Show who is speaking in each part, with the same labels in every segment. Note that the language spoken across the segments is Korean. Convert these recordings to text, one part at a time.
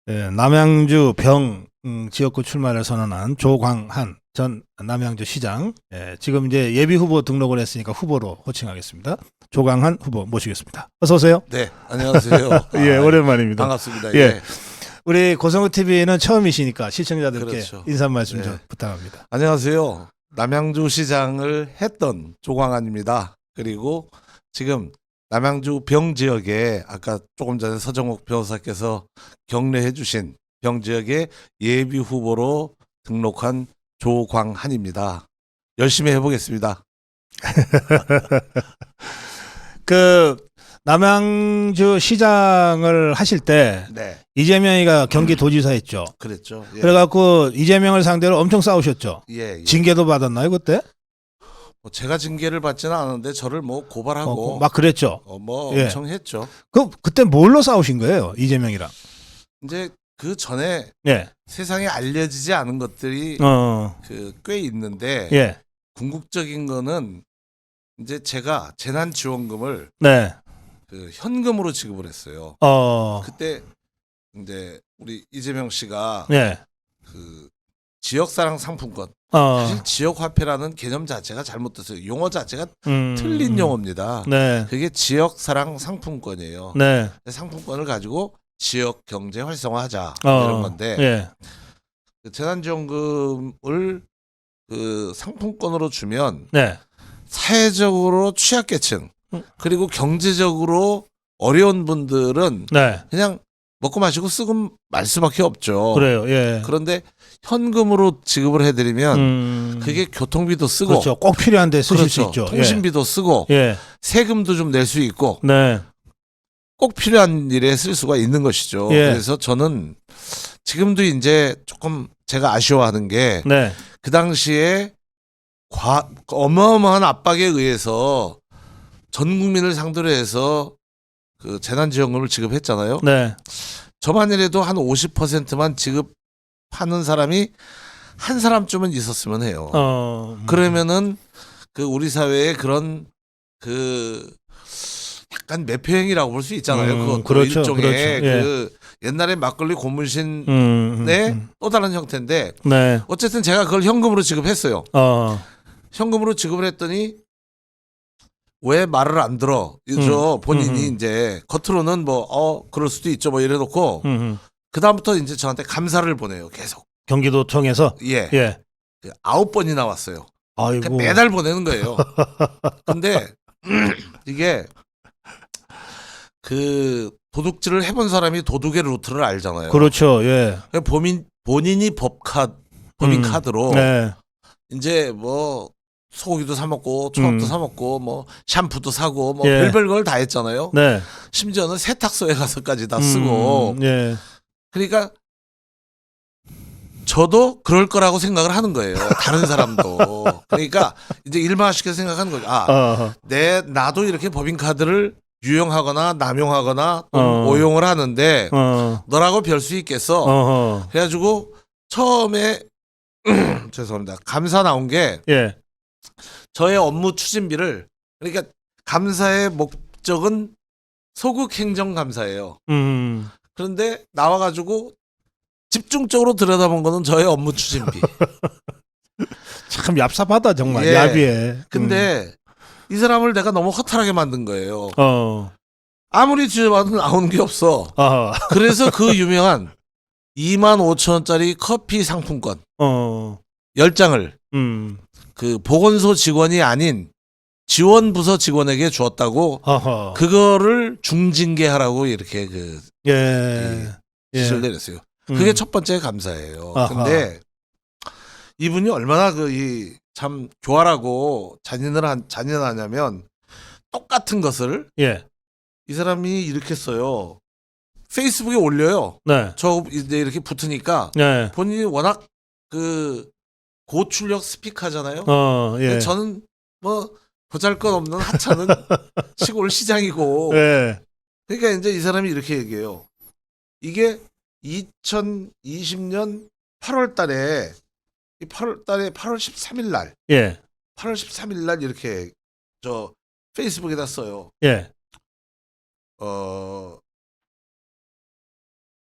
Speaker 1: 예, 남양주 병 지역구 출마를 선언한 조광한 전 남양주 시장. 예, 지금 이제 예비 후보 등록을 했으니까 후보로 호칭하겠습니다. 조광한 후보 모시겠습니다. 어서 오세요.
Speaker 2: 네, 안녕하세요.
Speaker 1: 예, 오랜만입니다.
Speaker 2: 반갑습니다.
Speaker 1: 예.
Speaker 2: 예.
Speaker 1: 우리 고성우 TV는 처음이시니까 시청자들께
Speaker 2: 그렇죠.
Speaker 1: 인사 말씀
Speaker 2: 네.
Speaker 1: 좀 부탁합니다.
Speaker 2: 안녕하세요. 남양주 시장을 했던 조광한입니다. 그리고 지금 남양주 병 지역에 아까 조금 전에 서정욱 변호사께서 격려해 주신 병 지역의 예비 후보로 등록한 조광한입니다. 열심히 해보겠습니다.
Speaker 1: 그 남양주 시장을 하실 때
Speaker 2: 네,
Speaker 1: 이재명이가 경기도지사 했죠.
Speaker 2: 그랬죠. 예.
Speaker 1: 그래갖고 이재명을 상대로 엄청 싸우셨죠.
Speaker 2: 예, 예.
Speaker 1: 징계도 받았나요 그때?
Speaker 2: 뭐 제가 징계를 받지는 않았는데 저를 뭐 고발하고
Speaker 1: 막 그랬죠.
Speaker 2: 뭐
Speaker 1: 예.
Speaker 2: 엄청 했죠.
Speaker 1: 그때 뭘로 싸우신 거예요 이재명이랑?
Speaker 2: 이제 그 전에
Speaker 1: 예.
Speaker 2: 세상에 알려지지 않은 것들이 꽤 있는데
Speaker 1: 예.
Speaker 2: 궁극적인 거는 이제 제가 재난지원금을
Speaker 1: 네.
Speaker 2: 그 현금으로 지급을 했어요. 그때 이제 우리 이재명 씨가
Speaker 1: 예.
Speaker 2: 그 지역사랑 상품권, 사실 지역화폐라는 개념 자체가 잘못됐어요. 용어 자체가 틀린 용어입니다.
Speaker 1: 네.
Speaker 2: 그게 지역사랑 상품권이에요.
Speaker 1: 네.
Speaker 2: 상품권을 가지고 지역 경제 활성화하자 이런 건데
Speaker 1: 예.
Speaker 2: 그 재난지원금을 그 상품권으로 주면
Speaker 1: 네.
Speaker 2: 사회적으로 취약계층 그리고 경제적으로 어려운 분들은
Speaker 1: 네.
Speaker 2: 그냥 먹고 마시고 쓰고 말 수밖에 없죠.
Speaker 1: 그래요. 예.
Speaker 2: 그런데 현금으로 지급을 해드리면 그게 교통비도 쓰고
Speaker 1: 그렇죠. 꼭 필요한데 쓰실 수
Speaker 2: 그렇죠.
Speaker 1: 있죠.
Speaker 2: 통신비도 쓰고
Speaker 1: 예.
Speaker 2: 세금도 좀 낼 수 있고
Speaker 1: 네.
Speaker 2: 꼭 필요한 일에 쓸 수가 있는 것이죠.
Speaker 1: 예.
Speaker 2: 그래서 저는 지금도 이제 조금 제가 아쉬워하는 게
Speaker 1: 네.
Speaker 2: 그 당시에 어마어마한 압박에 의해서 전 국민을 상대로 해서 그 재난지원금을 지급했잖아요.
Speaker 1: 네.
Speaker 2: 저만이라도 한 50%만 지급하는 사람이 한 사람쯤은 있었으면 해요. 그러면은 그 우리 사회에 그런 그 약간 매표행위라고 볼 수 있잖아요. 그것도
Speaker 1: 그렇죠.
Speaker 2: 일종의
Speaker 1: 그렇죠. 예.
Speaker 2: 그 옛날에 막걸리 고문신의 또 다른 형태인데
Speaker 1: 네.
Speaker 2: 어쨌든 제가 그걸 현금으로 지급했어요. 현금으로 지급을 했더니 왜 말을 안 들어? 저 본인이 이제 겉으로는 뭐 그럴 수도 있죠 뭐 이래놓고 그 다음부터 이제 저한테 감사를 보내요 계속.
Speaker 1: 경기도청에서
Speaker 2: 예.
Speaker 1: 예.
Speaker 2: 9번이나 왔어요.
Speaker 1: 아이고.
Speaker 2: 그러니까 매달 보내는 거예요. 근데 이게 그 도둑질을 해본 사람이 도둑의 루트를 알잖아요.
Speaker 1: 그렇죠. 예.
Speaker 2: 본인이 법인 카드로
Speaker 1: 네.
Speaker 2: 이제 뭐 소고기도 사 먹고 초밥도 사 먹고 뭐 샴푸도 사고 뭐
Speaker 1: 예.
Speaker 2: 별별 걸 다 했잖아요.
Speaker 1: 네.
Speaker 2: 심지어는 세탁소에 가서까지 다 쓰고.
Speaker 1: 예.
Speaker 2: 그러니까 저도 그럴 거라고 생각을 하는 거예요. 다른 사람도. 그러니까 이제 일반화시켜 생각하는 거죠. 나도 이렇게 법인 카드를 유용하거나 남용하거나 오용을 하는데 너라고 별 수 있겠어. 그래가지고 처음에 죄송합니다. 감사 나온 게
Speaker 1: 예.
Speaker 2: 저의 업무 추진비를 그러니까 감사의 목적은 소극행정감사예요. 그런데 나와가지고 집중적으로 들여다본 거는 저의 업무 추진비.
Speaker 1: 참 얍삽하다 정말.
Speaker 2: 예.
Speaker 1: 야비해.
Speaker 2: 근데 이 사람을 내가 너무 허탈하게 만든 거예요. 아무리 뒤져봐도 나오는 게 없어. 그래서 그 유명한 25,000원짜리 커피 상품권 10장을 그 보건소 직원이 아닌 지원부서 직원에게 주었다고 그거를 중징계하라고 이렇게 그 지시를 내렸어요. 그게 첫 번째 감사예요. 근데 이분이 얼마나 참 교활하고 잔인하냐면 똑같은 것을
Speaker 1: 예.
Speaker 2: 이 사람이 이렇게 써요. 페이스북에 올려요.
Speaker 1: 네.
Speaker 2: 저 이제 이렇게 붙으니까
Speaker 1: 네.
Speaker 2: 본인이 워낙 그 고출력 스피커잖아요.
Speaker 1: 예.
Speaker 2: 저는 뭐 보잘것없는 하찮은 시골 시장이고.
Speaker 1: 예.
Speaker 2: 그러니까 이제 이 사람이 이렇게 얘기해요. 이게 2020년 8월 달에 8월 13일 날
Speaker 1: 예.
Speaker 2: 8월 13일 날 이렇게 저 페이스북에다 써요.
Speaker 1: 예.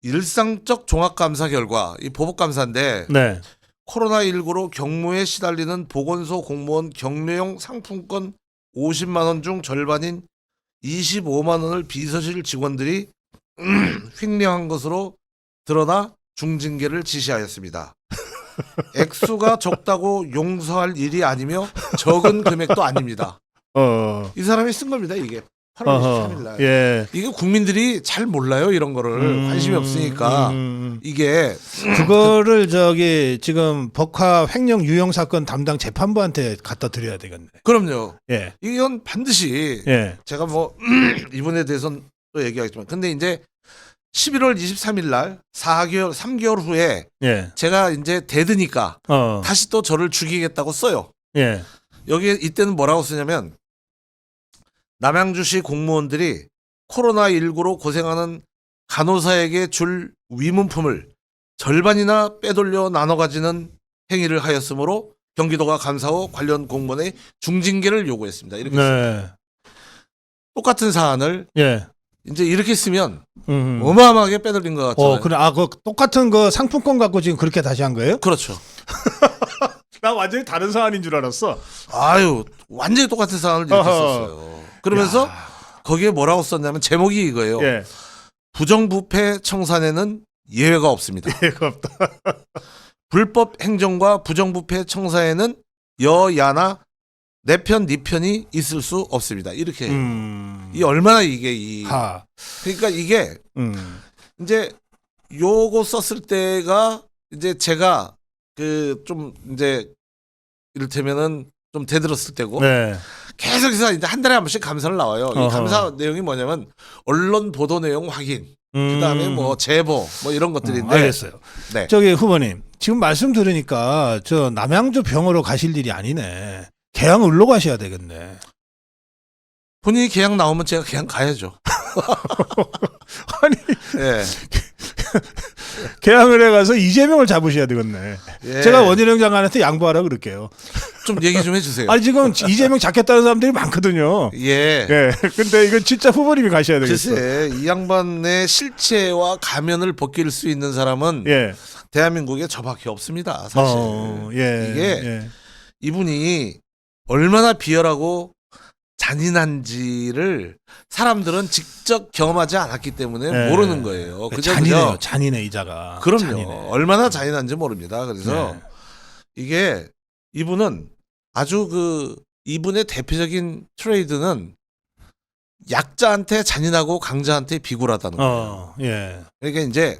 Speaker 2: 일상적 종합감사 결과 이 보복감사인데
Speaker 1: 네.
Speaker 2: 코로나19로 경무에 시달리는 보건소 공무원 격려용 상품권 50만 원 중 절반인 25만 원을 비서실 직원들이 횡령한 것으로 드러나 중징계를 지시하였습니다. 액수가 적다고 용서할 일이 아니며 적은 금액도 아닙니다. 이 사람이 쓴 겁니다. 이게 8월 23일 날.
Speaker 1: 예.
Speaker 2: 이게 국민들이 잘 몰라요. 이런 거를 관심이 없으니까 이게
Speaker 1: 그거를 지금 법화 횡령 유형 사건 담당 재판부한테 갖다 드려야 되겠네.
Speaker 2: 그럼요.
Speaker 1: 예.
Speaker 2: 이건 반드시
Speaker 1: 예.
Speaker 2: 제가 뭐 이분에 대해서는 또 얘기하겠지만 근데 이제 11월 23일 날 3개월 후에
Speaker 1: 예.
Speaker 2: 제가 이제 대드니까 다시 또 저를 죽이겠다고 써요.
Speaker 1: 예.
Speaker 2: 여기에 이때는 뭐라고 쓰냐면 남양주시 공무원들이 코로나19로 고생하는 간호사에게 줄 위문품을 절반이나 빼돌려 나눠 가지는 행위를 하였으므로 경기도가 감사 후 관련 공무원의 중징계를 요구했습니다. 이렇게
Speaker 1: 네.
Speaker 2: 똑같은 사안을
Speaker 1: 예.
Speaker 2: 이제 이렇게 쓰면 어마어마하게 빼돌린 것 같잖아요.
Speaker 1: 그래. 그 똑같은 그 상품권 갖고 지금 그렇게 다시 한 거예요?
Speaker 2: 그렇죠.
Speaker 1: 나 완전히 다른 사안인 줄 알았어.
Speaker 2: 아유, 완전히 똑같은 사안을 이렇게 썼어요. 그러면서 거기에 뭐라고 썼냐면 제목이 이거예요.
Speaker 1: 예.
Speaker 2: 부정부패 청산에는 예외가 없습니다.
Speaker 1: 예가 없다.
Speaker 2: 불법 행정과 부정부패 청사에는 여야나 내 편, 네 편이 있을 수 없습니다. 이렇게 이 얼마나 이게 그러니까 이게 이제 요거 썼을 때가 이제 제가 그 좀 이제 이를테면은 좀 대들었을 때고
Speaker 1: 네.
Speaker 2: 계속해서 이제 한 달에 한 번씩 감사를 나와요. 이 감사 내용이 뭐냐면 언론 보도 내용 확인, 그다음에 뭐 제보 뭐 이런 것들인데.
Speaker 1: 알겠어요.
Speaker 2: 네.
Speaker 1: 저기 후보님 지금 말씀 들으니까 저 남양주 병으로 가실 일이 아니네. 계양을로 가셔야 되겠네.
Speaker 2: 본인이 계약 나오면 제가 그냥 가야죠.
Speaker 1: 아니
Speaker 2: 예.
Speaker 1: 계양을 해가서 이재명을 잡으셔야 되겠네.
Speaker 2: 예.
Speaker 1: 제가 원희룡 장관한테 양보하라 그럴게요.
Speaker 2: 좀 얘기 좀 해주세요.
Speaker 1: 아니 지금 이재명 잡겠다는 사람들이 많거든요.
Speaker 2: 예.
Speaker 1: 예. 근데 이건 진짜 후보님이 가셔야 되겠어요.
Speaker 2: 글쎄 이 양반의 실체와 가면을 벗길 수 있는 사람은
Speaker 1: 예.
Speaker 2: 대한민국에 저밖에 없습니다. 사실
Speaker 1: 예.
Speaker 2: 이게
Speaker 1: 예.
Speaker 2: 이분이 얼마나 비열하고 잔인한지를 사람들은 직접 경험하지 않았기 때문에
Speaker 1: 예.
Speaker 2: 모르는 거예요. 그죠?
Speaker 1: 잔인해요. 잔인해 이자가.
Speaker 2: 그럼요.
Speaker 1: 잔인해.
Speaker 2: 얼마나 잔인한지 모릅니다. 그래서
Speaker 1: 네.
Speaker 2: 이게 이분은 아주 이분의 대표적인 트레이드는 약자한테 잔인하고 강자한테 비굴하다는 거예요.
Speaker 1: 예.
Speaker 2: 그러니까 이제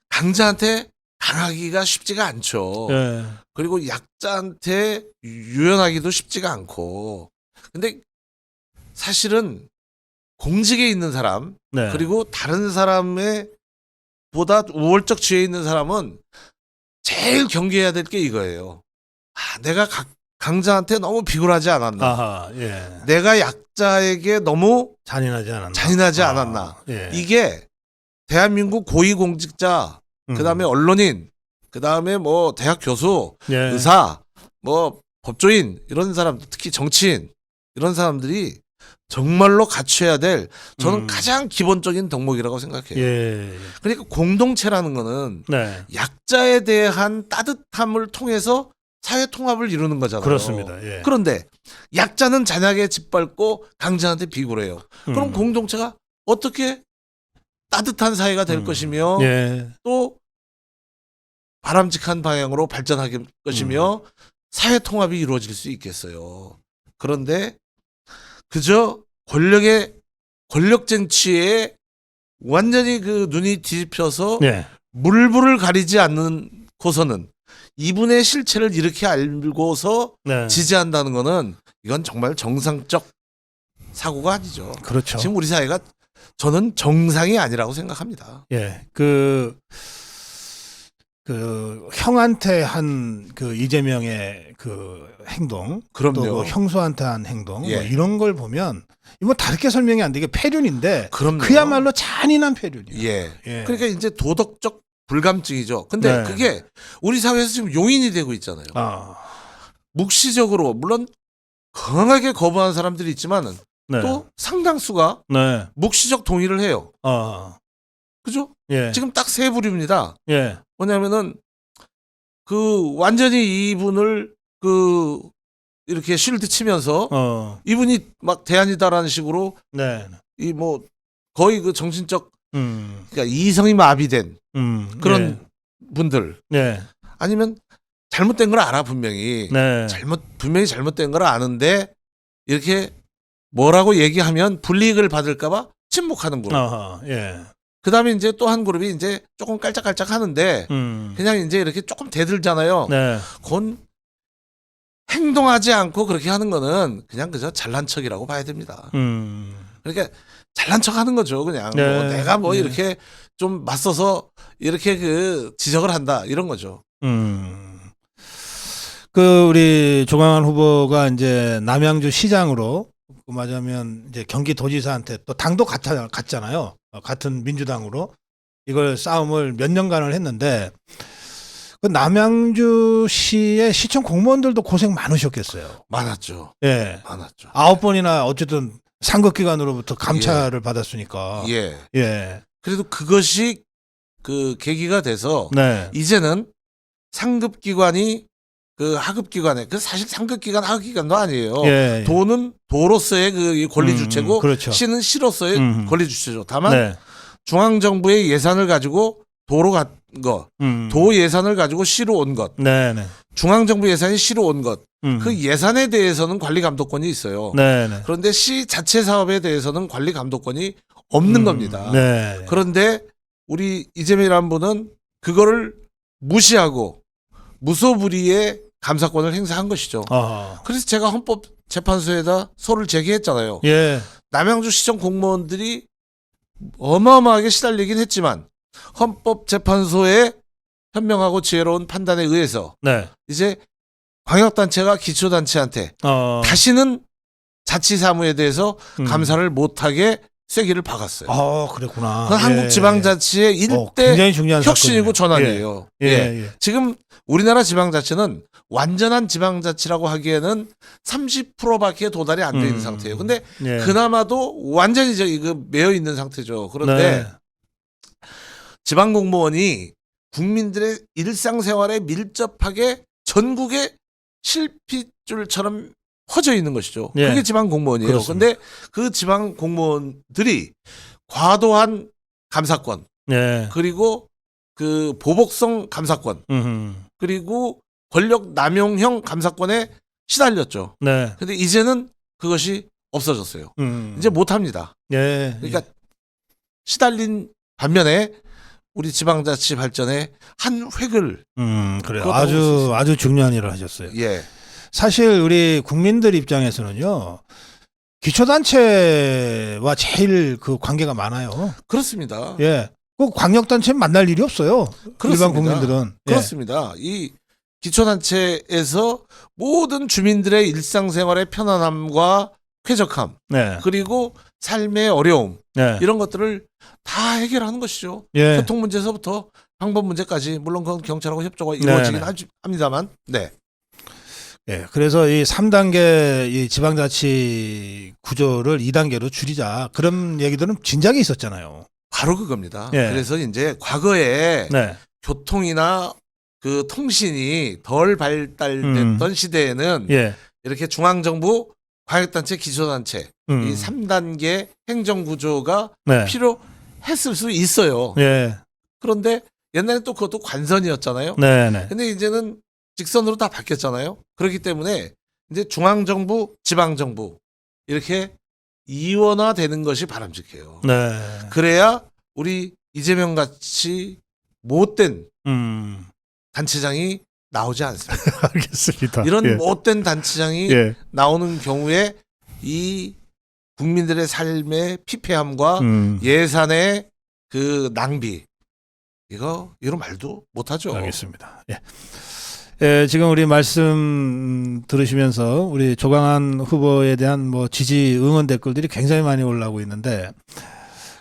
Speaker 2: 강자한테 당하기가 쉽지가 않죠.
Speaker 1: 예.
Speaker 2: 그리고 약자한테 유연하기도 쉽지가 않고. 근데 사실은 공직에 있는 사람
Speaker 1: 네.
Speaker 2: 그리고 다른 사람의 보다 우월적 지위에 있는 사람은 제일 경계해야 될 게 이거예요. 내가 강자한테 너무 비굴하지 않았나.
Speaker 1: 아하, 예.
Speaker 2: 내가 약자에게 너무
Speaker 1: 잔인하지 않았나.
Speaker 2: 예.
Speaker 1: 예.
Speaker 2: 이게 대한민국 고위공직자, 그다음에 언론인, 그다음에 뭐 대학 교수,
Speaker 1: 예.
Speaker 2: 의사, 뭐 법조인 이런 사람, 특히 정치인 이런 사람들이 정말로 갖춰야 될 저는 가장 기본적인 덕목이라고 생각해요.
Speaker 1: 예.
Speaker 2: 그러니까 공동체라는 거는
Speaker 1: 네.
Speaker 2: 약자에 대한 따뜻함을 통해서 사회 통합을 이루는 거잖아요.
Speaker 1: 그렇습니다. 예.
Speaker 2: 그런데 약자는 잔인하게 짓밟고 강자한테 비굴해요. 그럼 공동체가 어떻게 따뜻한 사회가 될 것이며
Speaker 1: 예.
Speaker 2: 또 바람직한 방향으로 발전할 것이며 사회 통합이 이루어질 수 있겠어요. 그런데 그저 권력 쟁취에 완전히 눈이 뒤집혀서
Speaker 1: 예.
Speaker 2: 물불을 가리지 않고서는 이분의 실체를 이렇게 알고서
Speaker 1: 네.
Speaker 2: 지지한다는 거는 이건 정말 정상적 사고가 아니죠.
Speaker 1: 그렇죠.
Speaker 2: 지금 우리 사회가 저는 정상이 아니라고 생각합니다.
Speaker 1: 예. 형한테 한 이재명의 행동,
Speaker 2: 그럼요.
Speaker 1: 또 형수한테 한 행동,
Speaker 2: 예.
Speaker 1: 뭐 이런 걸 보면 이거 다르게 설명이 안 되게 폐륜인데,
Speaker 2: 그럼요.
Speaker 1: 그야말로 잔인한 폐륜이에요.
Speaker 2: 예.
Speaker 1: 예.
Speaker 2: 그러니까 이제 도덕적 불감증이죠. 근데
Speaker 1: 네.
Speaker 2: 그게 우리 사회에서 지금 용인이 되고 있잖아요. 묵시적으로 물론 강하게 거부하는 사람들이 있지만
Speaker 1: 네.
Speaker 2: 또 상당수가
Speaker 1: 네.
Speaker 2: 묵시적 동의를 해요. 그죠?
Speaker 1: 예.
Speaker 2: 지금 딱 세 부류입니다.
Speaker 1: 예.
Speaker 2: 뭐냐면은 그 완전히 이분을 그 이렇게 쉴드 치면서 이분이 막 대안이다라는 식으로
Speaker 1: 네.
Speaker 2: 이 뭐 거의 그 정신적 그러니까 이성이 마비된 그런
Speaker 1: 예.
Speaker 2: 분들
Speaker 1: 네.
Speaker 2: 아니면 잘못된 걸 알아 분명히
Speaker 1: 네.
Speaker 2: 분명히 잘못된 걸 아는데 이렇게 뭐라고 얘기하면 불이익을 받을까봐 침묵하는 그룹.
Speaker 1: 아하. 예.
Speaker 2: 그다음에 이제 또 한 그룹이 이제 조금 깔짝깔짝 하는데 그냥 이제 이렇게 조금 대들잖아요.
Speaker 1: 네.
Speaker 2: 그건 행동하지 않고 그렇게 하는 거는 그냥 그저 잘난 척이라고 봐야 됩니다. 그러니까 잘난 척 하는 거죠. 그냥
Speaker 1: 네.
Speaker 2: 뭐 내가 뭐
Speaker 1: 네.
Speaker 2: 이렇게 좀 맞서서 이렇게 그 지적을 한다 이런 거죠.
Speaker 1: 그 우리 조강한 후보가 이제 남양주 시장으로 말하자면 이제 경기도지사한테 또 당도 같잖아요. 같은 민주당으로 이걸 싸움을 몇 년간을 했는데 그 남양주시의 시청 공무원들도 고생 많으셨겠어요.
Speaker 2: 많았죠.
Speaker 1: 예.
Speaker 2: 많았죠.
Speaker 1: 9번이나 어쨌든 상급기관으로부터 감찰을 받았으니까.
Speaker 2: 예.
Speaker 1: 예.
Speaker 2: 그래도 그것이 그 계기가 돼서
Speaker 1: 네.
Speaker 2: 이제는 상급기관이 그 하급기관에 그 사실 상급기관 하급기관도 아니에요.
Speaker 1: 예.
Speaker 2: 도는 도로서의 그 권리 주체고
Speaker 1: 그렇죠.
Speaker 2: 시는 시로서의 권리 주체죠. 다만
Speaker 1: 네.
Speaker 2: 중앙정부의 예산을 가지고 도로 간 거, 도 예산을 가지고 시로 온 것,
Speaker 1: 네네.
Speaker 2: 중앙정부 예산이 시로 온 것, 그 예산에 대해서는 관리 감독권이 있어요.
Speaker 1: 네네.
Speaker 2: 그런데 시 자체 사업에 대해서는 관리 감독권이 없는 겁니다.
Speaker 1: 네.
Speaker 2: 그런데 우리 이재명이라는 분은 그거를 무시하고 무소불위의 감사권을 행사한 것이죠. 그래서 제가 헌법재판소에다 소를 제기했잖아요.
Speaker 1: 예.
Speaker 2: 남양주시청 공무원들이 어마어마하게 시달리긴 했지만 헌법재판소의 현명하고 지혜로운 판단에 의해서
Speaker 1: 네.
Speaker 2: 이제 광역단체가 기초단체한테 다시는 자치사무에 대해서 감사를 못하게 쐐기를 박았어요.
Speaker 1: 그랬구나.
Speaker 2: 그건 한국지방자치의 일대
Speaker 1: 굉장히 중요한
Speaker 2: 혁신이고
Speaker 1: 사건이네요.
Speaker 2: 전환이에요.
Speaker 1: 예.
Speaker 2: 지금 우리나라 지방자치는 완전한 지방자치라고 하기에는 30%밖에 도달이 안 돼 있는 상태예요. 근데
Speaker 1: 예.
Speaker 2: 그나마도 완전히 이거 매여 있는 상태죠. 그런데
Speaker 1: 네.
Speaker 2: 지방공무원이 국민들의 일상생활에 밀접하게 전국에 실핏줄처럼 퍼져 있는 것이죠.
Speaker 1: 예.
Speaker 2: 그게 지방공무원이에요.
Speaker 1: 그렇습니다.
Speaker 2: 그런데 그 지방공무원들이 과도한 감사권,
Speaker 1: 예.
Speaker 2: 그리고 그 보복성 감사권, 그리고 권력 남용형 감사권에 시달렸죠.
Speaker 1: 네.
Speaker 2: 근데 이제는 그것이 없어졌어요. 이제 못합니다.
Speaker 1: 예.
Speaker 2: 그러니까 시달린 반면에 우리 지방자치 발전에 한 획을
Speaker 1: 그래요. 아주 중요한 일을 하셨어요.
Speaker 2: 예.
Speaker 1: 사실 우리 국민들 입장에서는요. 기초단체와 제일 그 관계가 많아요.
Speaker 2: 그렇습니다.
Speaker 1: 예. 그 광역단체 만날 일이 없어요.
Speaker 2: 그렇습니다.
Speaker 1: 일반 국민들은. 예.
Speaker 2: 그렇습니다. 이 기초단체에서 모든 주민들의 일상생활의 편안함과 쾌적함,
Speaker 1: 네.
Speaker 2: 그리고 삶의 어려움,
Speaker 1: 네.
Speaker 2: 이런 것들을 다 해결하는 것이죠.
Speaker 1: 예.
Speaker 2: 교통 문제에서부터 방법 문제까지, 물론 그건 경찰하고 협조가 이루어지긴 합니다만, 네.
Speaker 1: 예. 그래서 이 3단계 이 지방자치 구조를 2단계로 줄이자. 그런 얘기들은 진작에 있었잖아요.
Speaker 2: 바로 그겁니다.
Speaker 1: 예.
Speaker 2: 그래서 이제 과거에
Speaker 1: 네.
Speaker 2: 교통이나 그 통신이 덜 발달됐던 시대에는
Speaker 1: 예.
Speaker 2: 이렇게 중앙정부, 광역단체, 기초단체 이 3단계 행정구조가
Speaker 1: 네.
Speaker 2: 필요했을 수 있어요.
Speaker 1: 예.
Speaker 2: 그런데 옛날에 또 그것도 관선이었잖아요.
Speaker 1: 네. 네.
Speaker 2: 근데 이제는 직선으로 다 바뀌었잖아요. 그렇기 때문에 이제 중앙정부, 지방정부 이렇게 이원화되는 것이 바람직해요.
Speaker 1: 네.
Speaker 2: 그래야 우리 이재명 같이 못된 단체장이 나오지 않습니다.
Speaker 1: 알겠습니다.
Speaker 2: 이런
Speaker 1: 예.
Speaker 2: 못된 단체장이
Speaker 1: 예.
Speaker 2: 나오는 경우에 이 국민들의 삶의 피폐함과 예산의 그 낭비 이런 말도 못하죠.
Speaker 1: 알겠습니다. 예. 예, 지금 우리 말씀 들으시면서 우리 조강한 후보에 대한 뭐 지지 응원 댓글들이 굉장히 많이 올라오고 있는데,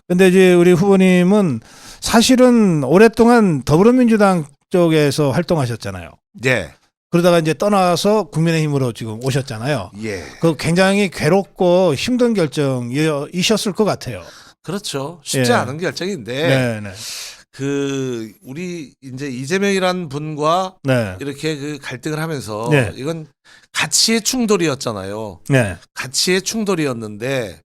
Speaker 1: 근데 이제 우리 후보님은 사실은 오랫동안 더불어민주당 쪽에서 활동하셨잖아요.
Speaker 2: 예.
Speaker 1: 그러다가 이제 떠나서 국민의힘으로 지금 오셨잖아요.
Speaker 2: 예.
Speaker 1: 그 굉장히 괴롭고 힘든 결정이셨을 것 같아요.
Speaker 2: 그렇죠. 쉽지
Speaker 1: 예.
Speaker 2: 않은 결정인데
Speaker 1: 네, 네.
Speaker 2: 그 우리 이제 이재명이란 분과
Speaker 1: 네.
Speaker 2: 이렇게 그 갈등을 하면서
Speaker 1: 네.
Speaker 2: 이건 가치의 충돌이었잖아요.
Speaker 1: 네.
Speaker 2: 가치의 충돌이었는데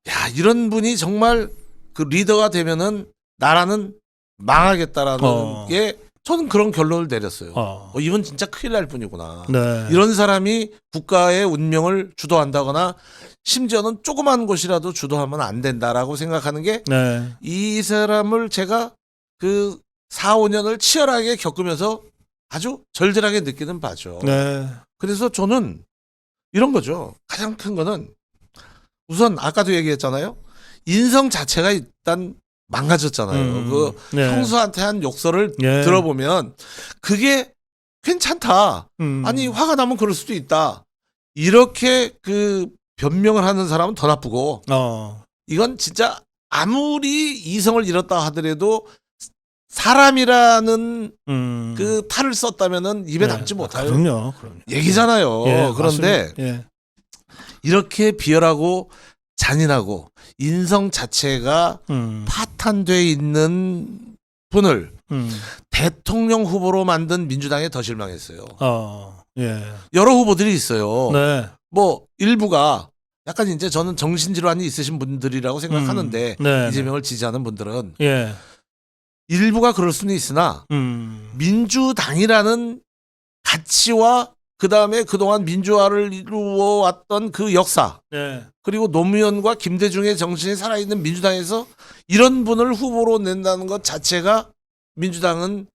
Speaker 2: 야, 이런 분이 정말 그 리더가 되면은 나라는 망하겠다라는
Speaker 1: 어.
Speaker 2: 게 저는 그런 결론을 내렸어요.
Speaker 1: 어.
Speaker 2: 이분 진짜 큰일 날 분이구나.
Speaker 1: 네.
Speaker 2: 이런 사람이 국가의 운명을 주도한다거나 심지어는 조그만 곳이라도 주도하면 안 된다라고 생각하는 게 이
Speaker 1: 네.
Speaker 2: 사람을 제가 그 4, 5년을 치열하게 겪으면서 아주 절절하게 느끼는 바죠.
Speaker 1: 네.
Speaker 2: 그래서 저는 이런 거죠. 가장 큰 거는 우선 아까도 얘기했잖아요. 인성 자체가 일단 망가졌잖아요. 그
Speaker 1: 네.
Speaker 2: 형수한테 한 욕설을
Speaker 1: 예.
Speaker 2: 들어보면 그게 괜찮다. 아니 화가 나면 그럴 수도 있다. 이렇게 그 변명을 하는 사람은 더 나쁘고 이건 진짜 아무리 이성을 잃었다 하더라도 사람이라는 그 탈을 썼다면은 입에
Speaker 1: 네.
Speaker 2: 담지 못할
Speaker 1: 그럼요.
Speaker 2: 얘기잖아요.
Speaker 1: 예,
Speaker 2: 그런데
Speaker 1: 맞습니다. 예.
Speaker 2: 이렇게 비열하고 잔인하고 인성 자체가 파탄돼 있는 분을 대통령 후보로 만든 민주당에 더 실망했어요.
Speaker 1: 예.
Speaker 2: 여러 후보들이 있어요.
Speaker 1: 네.
Speaker 2: 뭐 일부가 약간 이제 저는 정신질환이 있으신 분들이라고 생각하는데
Speaker 1: 네.
Speaker 2: 이재명을 지지하는 분들은
Speaker 1: 예.
Speaker 2: 일부가 그럴 수는 있으나 민주당이라는 가치와 그다음에 그동안 민주화를 이루어왔던 그 역사
Speaker 1: 네.
Speaker 2: 그리고 노무현과 김대중의 정신이 살아있는 민주당에서 이런 분을 후보로 낸다는 것 자체가 민주당은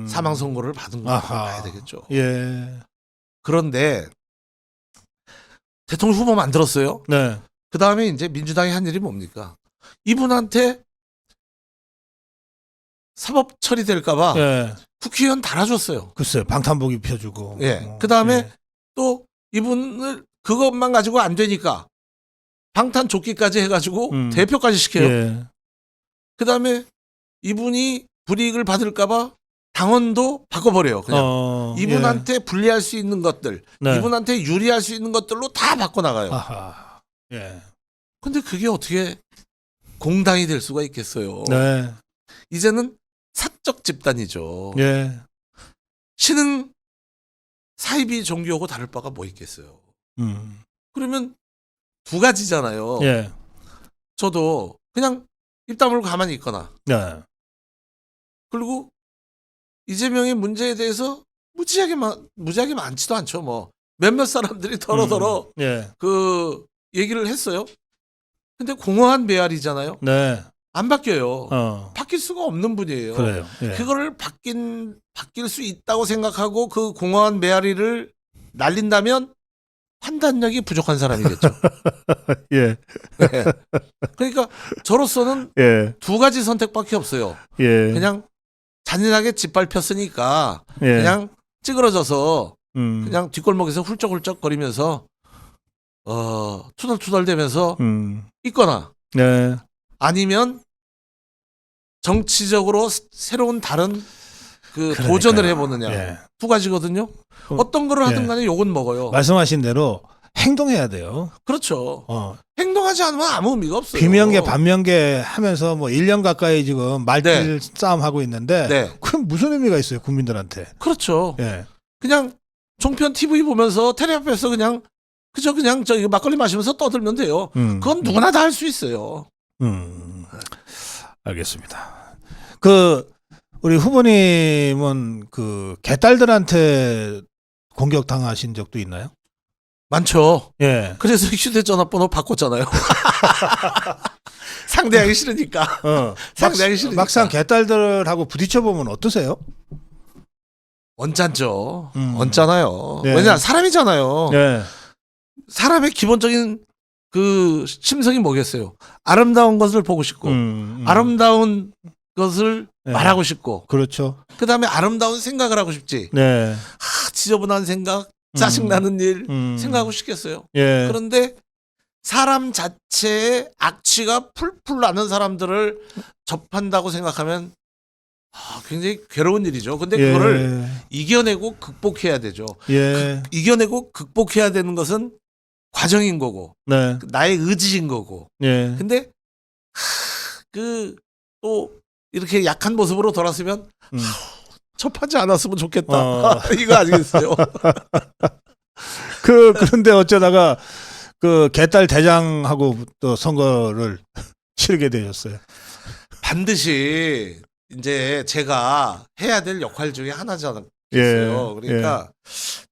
Speaker 2: 사망 선고를 받은 거라고 봐야 되겠죠.
Speaker 1: 예.
Speaker 2: 그런데 대통령 후보 만들었어요.
Speaker 1: 네.
Speaker 2: 그다음에 이제 민주당이 한 일이 뭡니까? 이분한테 사법 처리될까 봐
Speaker 1: 예.
Speaker 2: 국회의원 달아줬어요.
Speaker 1: 글쎄 방탄복 입혀주고.
Speaker 2: 예. 그다음에
Speaker 1: 예.
Speaker 2: 또 이분을 그것만 가지고 안 되니까 방탄 조끼까지 해가지고 대표까지 시켜요.
Speaker 1: 예.
Speaker 2: 그다음에 이분이 불이익을 받을까봐 당원도 바꿔버려요. 그냥 이분한테 불리할 수 있는 것들,
Speaker 1: 네.
Speaker 2: 이분한테 유리할 수 있는 것들로 다 바꿔나가요.
Speaker 1: 아하. 예.
Speaker 2: 근데 그게 어떻게 공당이 될 수가 있겠어요.
Speaker 1: 네.
Speaker 2: 이제는 사적 집단이죠.
Speaker 1: 예.
Speaker 2: 신흥 사이비 종교하고 다를 바가 뭐 있겠어요. 그러면 두 가지잖아요.
Speaker 1: 예.
Speaker 2: 저도 그냥 입 다물고 가만히 있거나
Speaker 1: 네.
Speaker 2: 그리고 이재명의 문제에 대해서 무지하게 많지도 않죠. 뭐 몇몇 사람들이 더러더러
Speaker 1: 예.
Speaker 2: 그 얘기를 했어요. 근데 공허한 메아리잖아요.
Speaker 1: 네.
Speaker 2: 안 바뀌어요. 바뀔 수가 없는 분이에요.
Speaker 1: 그래요. 예.
Speaker 2: 그거를 바뀔 수 있다고 생각하고 그 공허한 메아리를 날린다면 판단력이 부족한 사람이겠죠.
Speaker 1: 예.
Speaker 2: 네. 그러니까 저로서는
Speaker 1: 예.
Speaker 2: 두 가지 선택밖에 없어요.
Speaker 1: 예.
Speaker 2: 그냥 잔인하게 짓밟혔으니까
Speaker 1: 예.
Speaker 2: 그냥 찌그러져서 그냥 뒷골목에서 훌쩍훌쩍 거리면서 투덜투덜대면서 있거나
Speaker 1: 네.
Speaker 2: 아니면 정치적으로 새로운 다른 그
Speaker 1: 그러니까요.
Speaker 2: 도전을 해보느냐
Speaker 1: 예.
Speaker 2: 두 가지거든요. 어떤 거를 하든
Speaker 1: 예.
Speaker 2: 간에 욕은 먹어요.
Speaker 1: 말씀하신 대로 행동해야 돼요.
Speaker 2: 그렇죠.
Speaker 1: 어.
Speaker 2: 행동하지 않으면 아무 의미가 없어요.
Speaker 1: 비명계 반명계 하면서 뭐 1년 가까이 지금 말길
Speaker 2: 네.
Speaker 1: 싸움 하고 있는데
Speaker 2: 네.
Speaker 1: 그럼 무슨 의미가 있어요 국민들한테?
Speaker 2: 그렇죠.
Speaker 1: 예.
Speaker 2: 그냥 종편 TV 보면서 텔레 앞에서 그냥 저기 막걸리 마시면서 떠들면 돼요. 그건 누구나 다 할 수 있어요.
Speaker 1: 알겠습니다. 그 우리 후보님은 그 개딸들한테 공격 당하신 적도 있나요?
Speaker 2: 많죠.
Speaker 1: 예.
Speaker 2: 그래서 휴대전화번호 바꿨잖아요. 상대하기 싫으니까. 상대하기 싫으니까.
Speaker 1: 막상 개딸들하고 부딪혀 보면 어떠세요?
Speaker 2: 언짢죠. 언짢아요.
Speaker 1: 네.
Speaker 2: 왜냐 사람이잖아요.
Speaker 1: 예.
Speaker 2: 사람의 기본적인 그 심성이 뭐겠어요? 아름다운 것을 보고 싶고, 아름다운 것을
Speaker 1: 네.
Speaker 2: 말하고 싶고,
Speaker 1: 그렇죠.
Speaker 2: 그 다음에 아름다운 생각을 하고 싶지.
Speaker 1: 네.
Speaker 2: 지저분한 생각, 짜증나는 일 생각하고 싶겠어요.
Speaker 1: 예.
Speaker 2: 그런데 사람 자체의 악취가 풀풀 나는 사람들을 접한다고 생각하면 굉장히 괴로운 일이죠. 근데 그거를 이겨내고 극복해야 되죠.
Speaker 1: 예.
Speaker 2: 이겨내고 극복해야 되는 것은 과정인 거고
Speaker 1: 네.
Speaker 2: 나의 의지인 거고.
Speaker 1: 예.
Speaker 2: 근데 그 또 이렇게 약한 모습으로 돌았으면 접하지 않았으면 좋겠다. 이거 아니겠어요?
Speaker 1: 그런데 어쩌다가 그 개딸 대장하고 또 선거를 치르게 되셨어요.
Speaker 2: 반드시 이제 제가 해야 될 역할 중에 하나잖아요.
Speaker 1: 예,
Speaker 2: 그러니까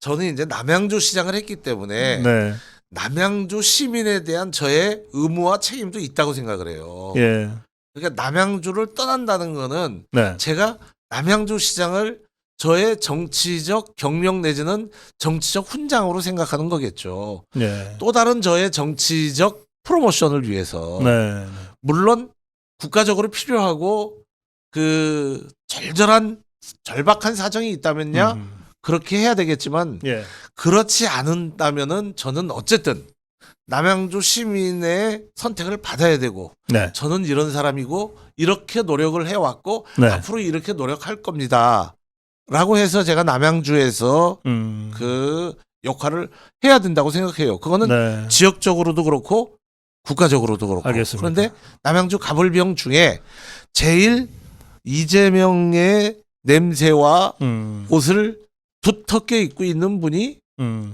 Speaker 2: 저는 이제 남양주 시장을 했기 때문에
Speaker 1: 네.
Speaker 2: 남양주 시민에 대한 저의 의무와 책임도 있다고 생각을 해요.
Speaker 1: 예.
Speaker 2: 그러니까 남양주를 떠난다는 거는
Speaker 1: 네.
Speaker 2: 제가 남양주 시장을 저의 정치적 경력 내지는 정치적 훈장으로 생각하는 거겠죠.
Speaker 1: 예.
Speaker 2: 또 다른 저의 정치적 프로모션을 위해서
Speaker 1: 네.
Speaker 2: 물론 국가적으로 필요하고 그 절박한 사정이 있다면야 그렇게 해야 되겠지만
Speaker 1: 예.
Speaker 2: 그렇지 않은다면은 저는 어쨌든 남양주 시민의 선택을 받아야 되고
Speaker 1: 네.
Speaker 2: 저는 이런 사람이고 이렇게 노력을 해왔고
Speaker 1: 네.
Speaker 2: 앞으로 이렇게 노력할 겁니다. 라고 해서 제가 남양주에서 그 역할을 해야 된다고 생각해요. 그거는
Speaker 1: 네.
Speaker 2: 지역적으로도 그렇고 국가적으로도 그렇고.
Speaker 1: 알겠습니다.
Speaker 2: 그런데 남양주 가불병 중에 제일 이재명의 냄새와 옷을 두텁게 입고 있는 분이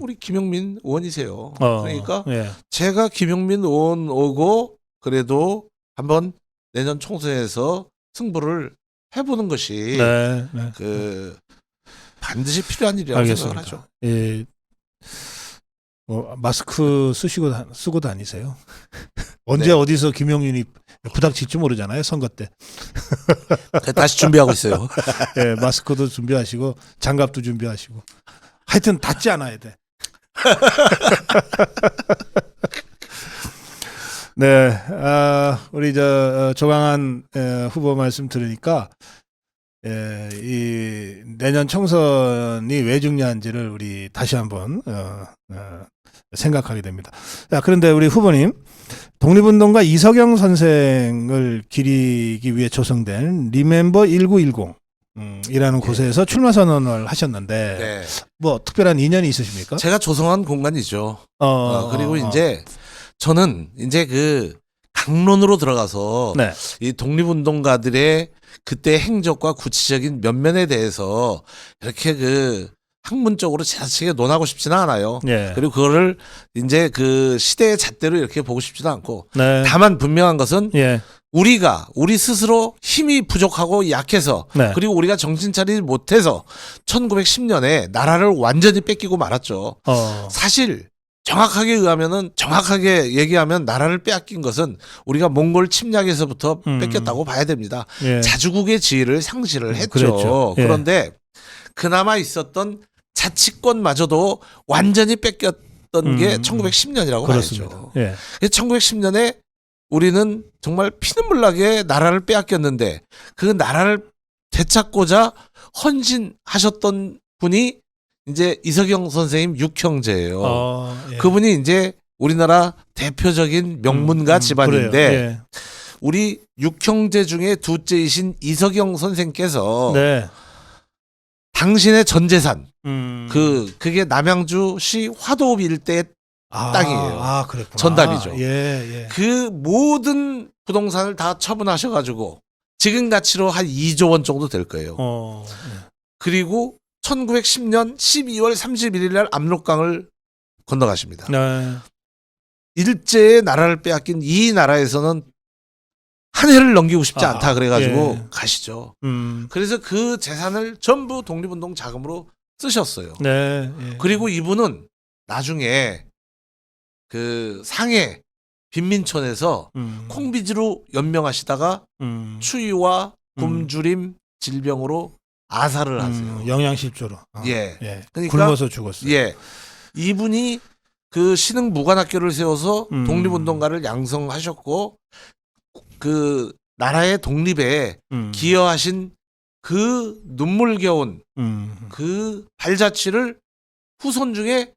Speaker 2: 우리 김용민 의원이세요. 그러니까
Speaker 1: 예.
Speaker 2: 제가 김용민 의원 오고 그래도 한번 내년 총선에서 승부를 해보는 것이
Speaker 1: 네. 네.
Speaker 2: 그 반드시 필요한 일이라고
Speaker 1: 알겠습니다.
Speaker 2: 생각을 하죠.
Speaker 1: 예. 마스크 쓰고 다니세요? 언제
Speaker 2: 네.
Speaker 1: 어디서 김용윤이 부닥칠지 모르잖아요. 선거 때.
Speaker 2: 다시 준비하고 있어요.
Speaker 1: 예, 마스크도 준비하시고 장갑도 준비하시고. 하여튼 닿지 않아야 돼. 네, 우리 조강한 후보 말씀 들으니까 이 내년 총선이 왜 중요한지를 우리 다시 한번 생각하게 됩니다. 자, 그런데 우리 후보님 독립운동가 이석영 선생을 기리기 위해 조성된 리멤버 1910 이라는 곳에서 출마 선언을 하셨는데
Speaker 2: 네.
Speaker 1: 뭐 특별한 인연이 있으십니까?
Speaker 2: 제가 조성한 공간이죠. 그리고 이제 저는 이제 그 강론으로 들어가서
Speaker 1: 네.
Speaker 2: 이 독립운동가들의 그때 행적과 구체적인 면면에 대해서 이렇게 그 학문적으로 지나치게 논하고 싶지는 않아요.
Speaker 1: 예.
Speaker 2: 그리고 그거를 이제 그 시대의 잣대로 이렇게 보고 싶지도 않고
Speaker 1: 네.
Speaker 2: 다만 분명한 것은
Speaker 1: 예.
Speaker 2: 우리 스스로 힘이 부족하고 약해서
Speaker 1: 네.
Speaker 2: 그리고 우리가 정신 차리지 못해서 1910년에 나라를 완전히 뺏기고 말았죠. 사실 정확하게 얘기하면 나라를 빼앗긴 것은 우리가 몽골 침략에서부터 뺏겼다고 봐야 됩니다.
Speaker 1: 예.
Speaker 2: 자주국의 지위를 상실을 했죠.
Speaker 1: 그랬죠. 예.
Speaker 2: 그런데 그나마 있었던 자치권마저도 완전히 뺏겼던 게 1910년이라고
Speaker 1: 그렇습니다.
Speaker 2: 봐야죠.
Speaker 1: 예.
Speaker 2: 1910년에 우리는 정말 피눈물나게 나라를 빼앗겼는데 그 나라를 되찾고자 헌신하셨던 분이 이제 이석영 선생님 육형제예요.
Speaker 1: 예.
Speaker 2: 그분이 이제 우리나라 대표적인 명문가 집안인데
Speaker 1: 그래요. 예.
Speaker 2: 우리 육형제 중에 둘째이신 이석영 선생께서
Speaker 1: 네.
Speaker 2: 당신의 전 재산 그게 남양주시 화도읍 일대의 땅이에요.
Speaker 1: 그랬구나.
Speaker 2: 전담이죠.
Speaker 1: 예.
Speaker 2: 그 모든 부동산을 다 처분하셔가지고 지금 가치로 한 2조 원 정도 될 거예요. 그리고 1910년 12월 31일 날 압록강을 건너가십니다.
Speaker 1: 네.
Speaker 2: 일제의 나라를 빼앗긴 이 나라에서는 한 해를 넘기고 싶지 않다 그래가지고
Speaker 1: 예.
Speaker 2: 가시죠. 그래서 그 재산을 전부 독립운동 자금으로 쓰셨어요.
Speaker 1: 네. 예.
Speaker 2: 그리고 이분은 나중에 그 상해 빈민촌에서 콩비지로 연명하시다가 추위와 굶주림 질병으로 아사를 하세요.
Speaker 1: 영양실조로.
Speaker 2: 예. 그러니까
Speaker 1: 굶어서 죽었어요.
Speaker 2: 예. 이분이 그 신흥 무관학교를 세워서 독립운동가를 양성하셨고 그 나라의 독립에 기여하신 그 눈물겨운 그 발자취를 후손 중에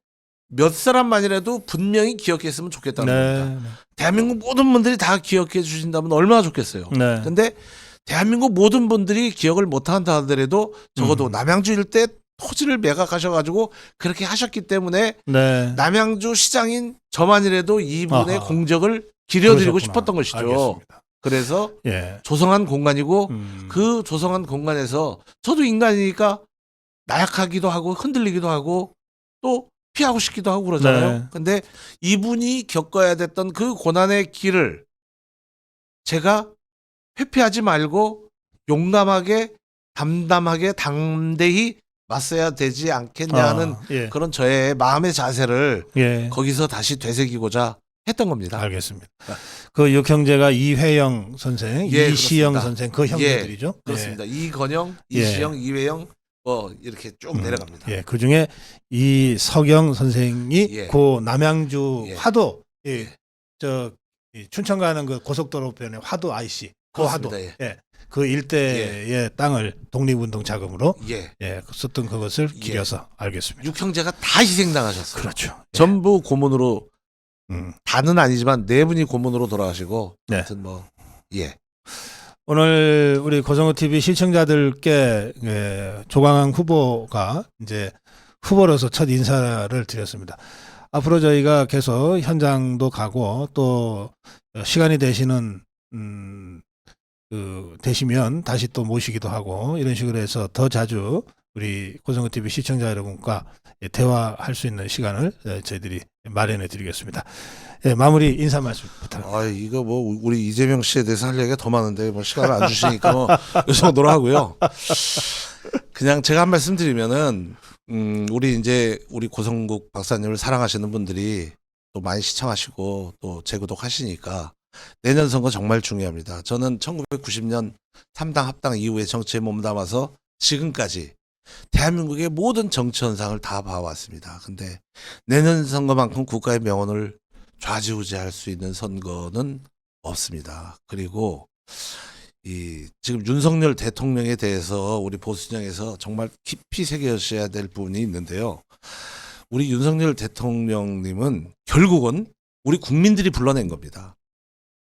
Speaker 2: 몇 사람만이라도 분명히 기억했으면 좋겠다는 겁니다. 대한민국 모든 분들이 다 기억해 주신다면 얼마나 좋겠어요.
Speaker 1: 네.
Speaker 2: 근데 대한민국 모든 분들이 기억을 못한다 하더라도 적어도 남양주 일대 토지를 매각하셔가지고 그렇게 하셨기 때문에
Speaker 1: 네.
Speaker 2: 남양주 시장인 저만이라도 이분의 공적을 기려드리고
Speaker 1: 그러셨구나.
Speaker 2: 싶었던 것이죠.
Speaker 1: 알겠습니다.
Speaker 2: 그래서
Speaker 1: 예.
Speaker 2: 조성한 공간이고 그 조성한 공간에서 저도 인간이니까 나약하기도 하고 흔들리기도 하고 또 피하고 싶기도 하고 그러잖아요.
Speaker 1: 네.
Speaker 2: 근데 이분이 겪어야 됐던 그 고난의 길을 제가 회피하지 말고 용감하게 담담하게 담대히 맞서야 되지 않겠냐 하는
Speaker 1: 예.
Speaker 2: 그런 저의 마음의 자세를
Speaker 1: 예.
Speaker 2: 거기서 다시 되새기고자 했던 겁니다.
Speaker 1: 알겠습니다. 그 육형제가 이회영 선생,
Speaker 2: 예,
Speaker 1: 이시영
Speaker 2: 그렇습니다.
Speaker 1: 선생 그 형제들이죠.
Speaker 2: 그렇습니다. 이건영,
Speaker 1: 예.
Speaker 2: 이시영, 이회영 이렇게 쭉 내려갑니다.
Speaker 1: 예, 그 중에 이 서경 선생이
Speaker 2: 예.
Speaker 1: 고 남양주
Speaker 2: 예.
Speaker 1: 화도, 이 춘천 가는 그 고속도로 편에 화도 IC, 그 화도,
Speaker 2: 그렇습니다.
Speaker 1: 예, 그 일대의 땅을 독립운동 자금으로
Speaker 2: 예.
Speaker 1: 썼던 그것을 기려서 알겠습니다.
Speaker 2: 육형제가 다 희생당하셨어요.
Speaker 1: 그렇죠. 예.
Speaker 2: 전부 고문으로
Speaker 1: 음.
Speaker 2: 다는 아니지만 네 분이 고문으로 돌아가시고
Speaker 1: 네.
Speaker 2: 하여튼
Speaker 1: 오늘 우리 고성호 TV 시청자들께 조광한 후보가 이제 후보로서 첫 인사를 드렸습니다. 앞으로 저희가 계속 현장도 가고 또 시간이 되시는 되시면 다시 또 모시기도 하고 이런 식으로 해서 더 자주 우리 고성호 TV 시청자 여러분과 대화할 수 있는 시간을 저희들이 마련해 드리겠습니다. 예, 마무리 인사 말씀 부탁드립니다.
Speaker 2: 이거 우리 이재명 씨에 대해서 할 얘기가 더 많은데 시간을 안 주시니까 이 정도로 하고요. 그냥 제가 한 말씀 드리면은 우리 고성국 박사님을 사랑하시는 분들이 또 많이 시청하시고 또 재구독 하시니까 내년 선거 정말 중요합니다. 저는 1990년 3당 합당 이후에 정치에 몸담아서 지금까지 대한민국의 모든 정치 현상을 다 봐왔습니다. 근데 내년 선거만큼 국가의 명운을 좌지우지할 수 있는 선거는 없습니다. 그리고 지금 윤석열 대통령에 대해서 우리 보수진영에서 정말 깊이 새겨셔야 될 부분이 있는데요. 우리 윤석열 대통령님은 결국은 우리 국민들이 불러낸 겁니다.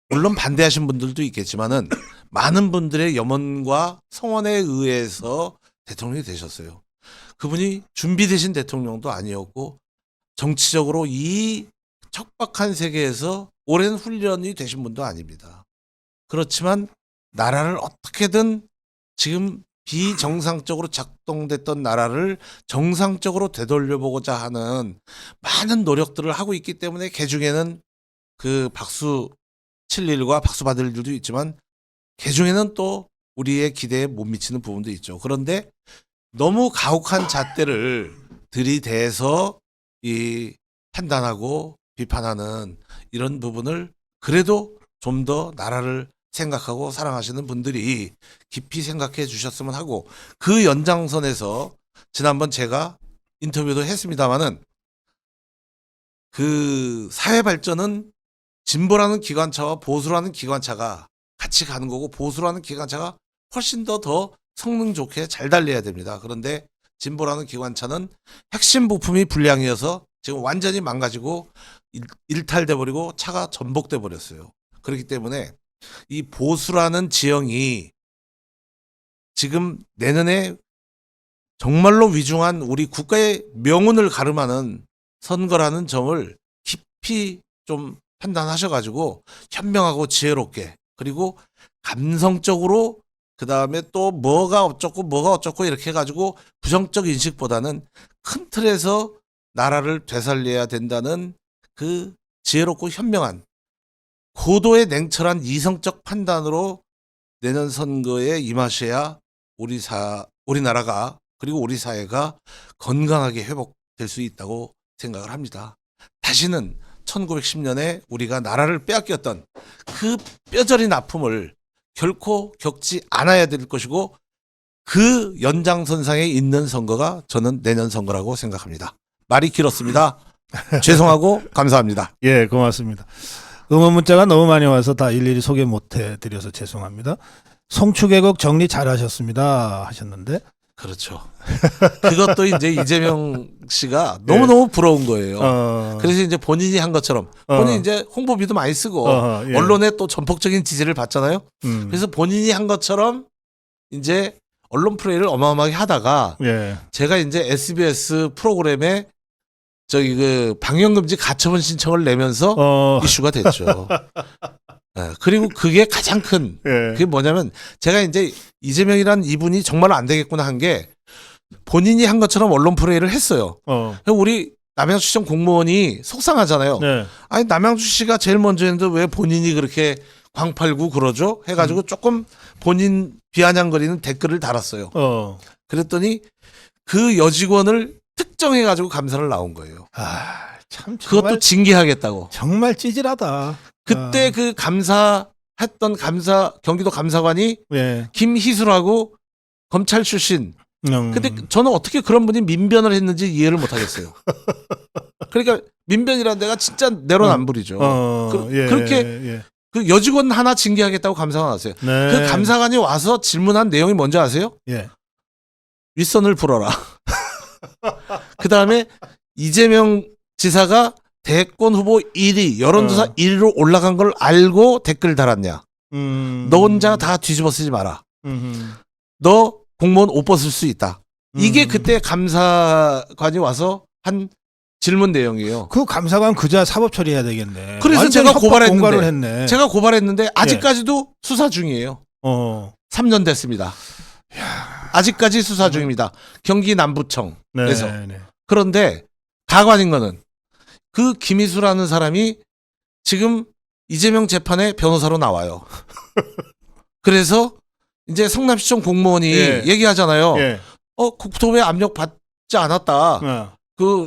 Speaker 2: 물론 반대하신 분들도 있겠지만은 많은 분들의 염원과 성원에 의해서 대통령이 되셨어요. 그분이 준비되신 대통령도 아니었고 정치적으로 이 척박한 세계에서 오랜 훈련이 되신 분도 아닙니다. 그렇지만 나라를 어떻게든 지금 비정상적으로 작동됐던 나라를 정상적으로 되돌려보고자 하는 많은 노력들을 하고 있기 때문에 개중에는 그 박수 칠 일과 박수 받을 일도 있지만 개중에는 또 우리의 기대에 못 미치는 부분도 있죠. 그런데 너무 가혹한 잣대를 들이대서 판단하고 비판하는 이런 부분을 그래도 좀 더 나라를 생각하고 사랑하시는 분들이 깊이 생각해 주셨으면 하고 그 연장선에서 지난번 제가 인터뷰도 했습니다마는 그 사회 발전은 진보라는 기관차와 보수라는 기관차가 같이 가는 거고 보수라는 기관차가 훨씬 더 성능 좋게 잘 달려야 됩니다. 그런데 진보라는 기관차는 핵심 부품이 불량이어서 지금 완전히 망가지고 일탈돼 버리고 차가 전복돼 버렸어요. 그렇기 때문에 이 보수라는 지형이 지금 내년에 정말로 위중한 우리 국가의 명운을 가름하는 선거라는 점을 깊이 좀 판단하셔가지고 현명하고 지혜롭게 그리고 감성적으로 그 다음에 또 뭐가 어쩌고 이렇게 해가지고 부정적 인식보다는 큰 틀에서 나라를 되살려야 된다는 그 지혜롭고 현명한 고도의 냉철한 이성적 판단으로 내년 선거에 임하셔야 우리나라가 그리고 우리 사회가 건강하게 회복될 수 있다고 생각을 합니다. 다시는 1910년에 우리가 나라를 빼앗겼던 그 뼈저린 아픔을 결코 겪지 않아야 될 것이고 그 연장선상에 있는 선거가 저는 내년 선거라고 생각합니다. 말이 길었습니다. 죄송하고 감사합니다.
Speaker 1: 예, 고맙습니다. 응원 문자가 너무 많이 와서 다 일일이 소개 못 해드려서 죄송합니다. 송추계곡 정리 잘하셨습니다 하셨는데
Speaker 2: 그렇죠. 그것도 이제 이재명 씨가 너무너무 부러운 거예요. 그래서 이제 본인이 한 것처럼 본인이 이제 홍보비도 많이 쓰고
Speaker 1: 예.
Speaker 2: 언론에 또 전폭적인 지지를 받잖아요. 그래서 본인이 한 것처럼 이제 언론 플레이를 어마어마하게 하다가
Speaker 1: 예.
Speaker 2: 제가 이제 SBS 프로그램에 그 방영금지 가처분 신청을 내면서 이슈가 됐죠. 그리고 그게 가장 큰
Speaker 1: 예.
Speaker 2: 그게 뭐냐면 제가 이제 이재명이란 이분이 정말 안 되겠구나 한 게 본인이 한 것처럼 언론 플레이를 했어요. 우리 남양주시청 공무원이 속상하잖아요.
Speaker 1: 네.
Speaker 2: 아니 남양주시가 제일 먼저 했는데 왜 본인이 그렇게 광팔고 그러죠? 해가지고 조금 본인 비아냥거리는 댓글을 달았어요. 그랬더니 그 여직원을 특정해가지고 감사를 나온 거예요.
Speaker 1: 참
Speaker 2: 그것도 징계하겠다고.
Speaker 1: 정말 찌질하다.
Speaker 2: 그때 그 경기도 감사관이
Speaker 1: 예.
Speaker 2: 김희수라고 검찰 출신. 근데 저는 어떻게 그런 분이 민변을 했는지 이해를 못 하겠어요. 그러니까 민변이라는 데가 진짜 내로남불이죠. 그렇게 그 여직원 하나 징계하겠다고 감사가 나왔어요.
Speaker 1: 네.
Speaker 2: 그 감사관이 와서 질문한 내용이 뭔지 아세요?
Speaker 1: 예.
Speaker 2: 윗선을 풀어라. 그 다음에 이재명 지사가 대권 후보 1위, 여론조사 1위로 올라간 걸 알고 댓글 달았냐. 너 혼자 다 뒤집어 쓰지 마라. 너 공무원 옷 벗을 수 있다. 이게 그때 감사관이 와서 한 질문 내용이에요.
Speaker 1: 그 감사관 그자 사법 처리해야 되겠네.
Speaker 2: 그래서 제가 고발했는데,
Speaker 1: 했네.
Speaker 2: 제가 고발했는데 아직까지도 수사 중이에요. 3년 됐습니다. 아직까지 수사 중입니다. 경기 남부청에서.
Speaker 1: 네.
Speaker 2: 그런데 가관인 거는 그 김희수라는 사람이 지금 이재명 재판에 변호사로 나와요. 그래서 이제 성남시청 공무원이 얘기하잖아요. 국토부에 압력 받지 않았다.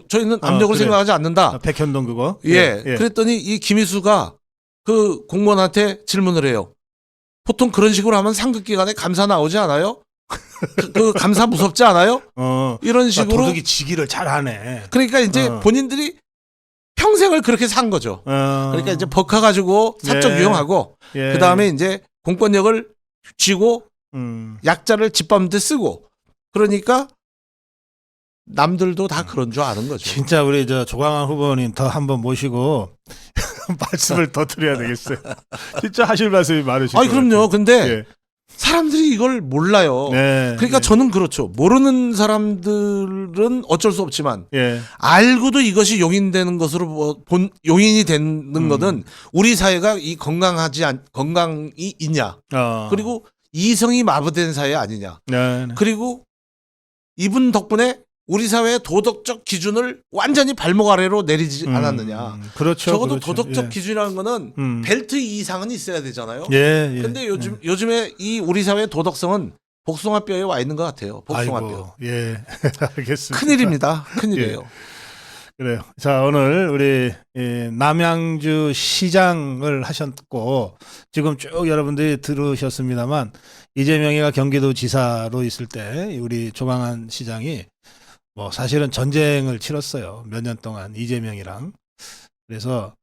Speaker 2: 저희는 압력을 생각하지 않는다.
Speaker 1: 백현동 그거.
Speaker 2: 그랬더니 이 김희수가 그 공무원한테 질문을 해요. 보통 그런 식으로 하면 상급기관에 감사 나오지 않아요? 그 감사 무섭지 않아요? 이런 식으로
Speaker 1: 도둑이 지기를 잘하네.
Speaker 2: 그러니까 이제 본인들이 평생을 그렇게 산 거죠. 그러니까 이제 법카 가지고 사적 유용하고 그 다음에 이제 공권력을 쥐고 약자를 짓밟는 데 쓰고 그러니까 남들도 다 그런 줄 아는 거죠.
Speaker 1: 진짜 우리 조광한 후보님 더 한번 모시고 말씀을 더 드려야 되겠어요. 진짜 하실 말씀이 많으시죠.
Speaker 2: 아니 그럼요. 근데 사람들이 이걸 몰라요. 그러니까 저는 그렇죠. 모르는 사람들은 어쩔 수 없지만 알고도 이것이 용인되는 것으로 용인이 되는 것은 우리 사회가 이 건강이 있냐. 그리고 이성이 마비된 사회 아니냐. 그리고 이분 덕분에 우리 사회의 도덕적 기준을 완전히 발목 아래로 내리지 않았느냐.
Speaker 1: 그렇죠.
Speaker 2: 적어도 도덕적 기준이라는 거는 벨트 이상은 있어야 되잖아요. 근데 요즘에 이 우리 사회의 도덕성은 복숭아뼈에 와 있는 것 같아요. 복숭아뼈.
Speaker 1: 알겠습니다.
Speaker 2: 큰일입니다. 큰일이에요.
Speaker 1: 그래요. 자, 오늘 우리 남양주 시장을 하셨고 지금 쭉 여러분들이 들으셨습니다만 이재명이가 경기도 지사로 있을 때 우리 조광한 시장이 뭐 사실은 전쟁을 치렀어요. 몇 년 동안 이재명이랑. 그래서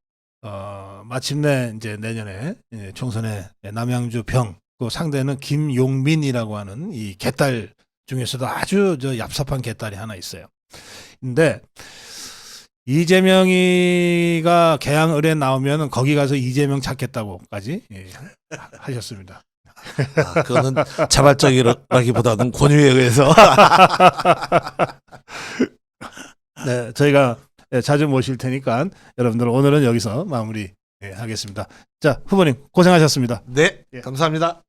Speaker 1: 마침내 이제 내년에 총선에 남양주 병 그 상대는 김용민이라고 하는 이 개딸 중에서도 아주 얍삽한 개딸이 하나 있어요. 근데 이재명이가 개항 의뢰 나오면 거기 가서 이재명 찾겠다고까지 하셨습니다.
Speaker 2: 그거는 자발적이라기보다는 권유에 의해서.
Speaker 1: 네, 저희가 자주 모실 테니까 여러분들 오늘은 여기서 마무리 하겠습니다. 자, 후보님 고생하셨습니다.
Speaker 2: 네, 감사합니다.